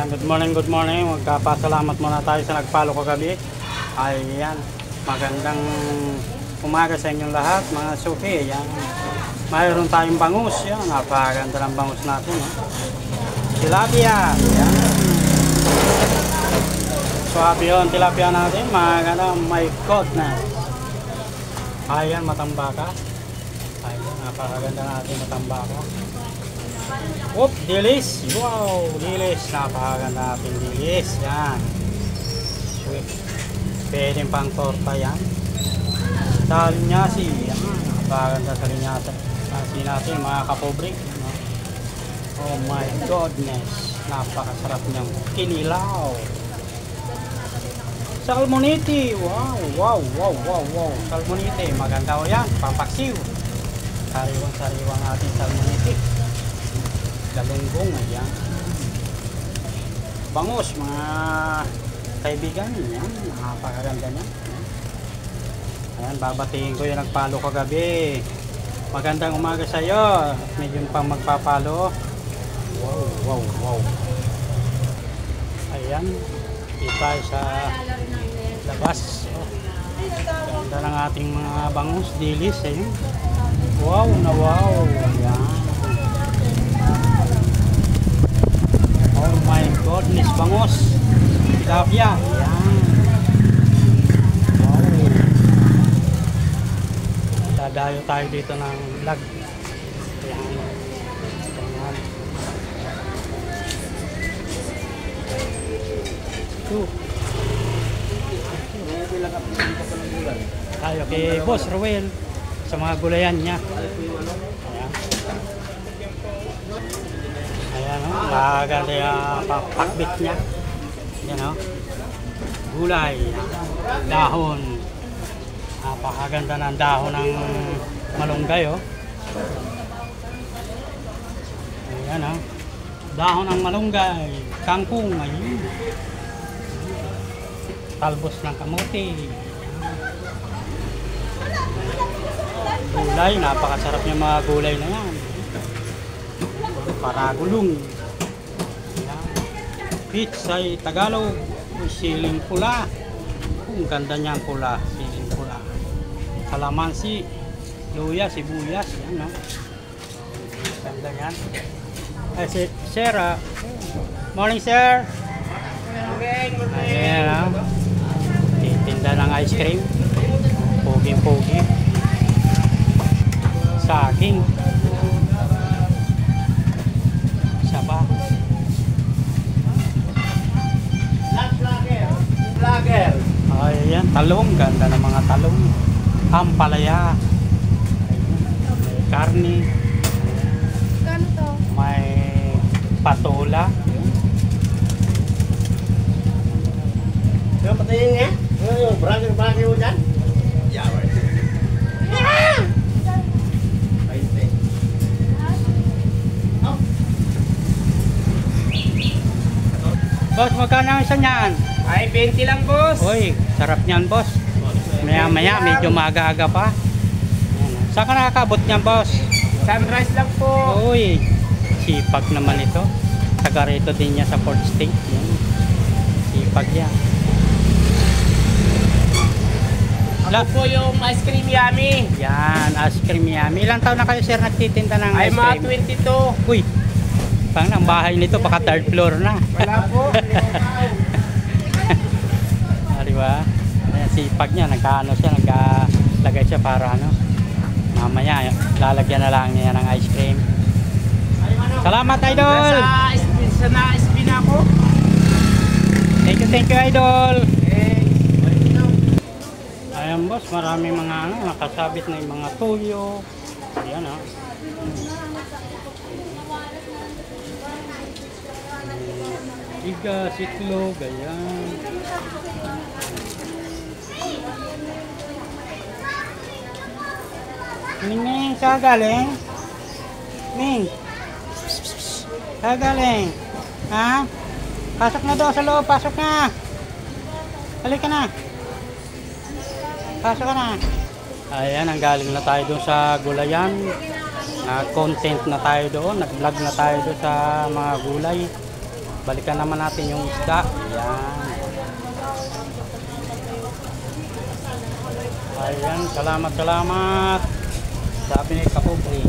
Ayan, good morning. Magpapasalamat muna tayo sa nagpalo kagabi. Ayan, magandang umaga sa inyong lahat, mga suki. Ayan, mayroon tayong bangus. Yan, napakaganda ng bangus natin. Tilapia. Ayan. Swabe yun, tilapia natin. Maganda, my goodness. Ayan, matambaka. Ayan, napakaganda natin matambaka. Oop, dilis. Wow, dilis. Napakaganda natin dilis. Yan. Sweet. Pwedeng pang torta yan. Salinyasi. Yan. Napakaganda salinyasi. Kasi natin mga kapobre. Oh my goodness. Napakasarap niyang kinilaw. Salmonite. Wow. Salmonite. Maganda o yan. Pampaksiw. Sariwang natin salmonite. Galunggong, ayan. Bangus, mga kaibigan, ayan. Napakaganda niya. Ayan, babatiin ko yung nagpalo kagabi. Magandang umaga sa iyo. Medyo pang magpapalo. Wow. Ayan, dito sa labas. Ganda ng ating mga bangus, dilis, ayan. Wow. Ayan. Oh my goodness, bangus. Tilapia. Ayan. Wow. Dadayo tayo dito ng vlog. Ayan. Tayo kay Boss Ruel sa mga gulayan niya. Ayan. Ayan o, maganda yung pakbit niya. Ayan o, gulay, dahon. Napakaganda ng dahon ng malunggay o. Ayan o, dahon ng malunggay, kangkong, ayun. Talbos ng kamote. Gulay, napakasarap yung mga gulay na yan. Paragulong. Pitsay Tagalog. Siling pula. Ang ganda niyan pula. Siling pula. Kalamansi. Luya, sibuyas. Yan, no? Ganda yan. Ay, si Sir. Morning, Sir. Ayan, no? Titinda ng ice cream. Pogi. Saging. Ayan, talong, ganda ng mga talong. Ampalaya. May karni. May patola. Patayin nga? Brother mo dyan? Yawa. Boss, magkano ang isa niyan? Ay, 20 lang, boss. Uy, sarap niyan, boss. Maya, medyo maaga-aga pa. Saan ka nakakabot niyan, boss? Sunrise lang po. Uy, sipag naman ito. Taga rito din niya sa Port State. Sipag yan. Ako po yung ice cream yummy. Yan, ice cream yummy. Ilang taon na kayo, sir, nagtitinda ng Ay, ice cream? mga 22. Uy, pang ang bahay nito, baka third floor na. Wala po. Diba? Ayan, sipag niya, nagkaano siya, nagkalagay siya para ano. Mamaya, lalagyan na lang niya ng ice cream. Salamat, idol! Sa na-spin ako. Thank you, idol! Ayan, boss, maraming mga ano, nakasabit na yung mga tuyo. Ayan, ha. Igas, itlog, ayan. Ning, saan galing? Ning, saan galing? Ha? Pasok na daw sa loob, pasok na. Halika na. Pasok ka na. Ayan, ang galing na tayo doon sa gulayan. Content na tayo doon, nag-vlog na tayo doon sa mga gulay. Balikan naman natin yung isda. Ayan. Ayan, salamat. Sabi ni Kapupri.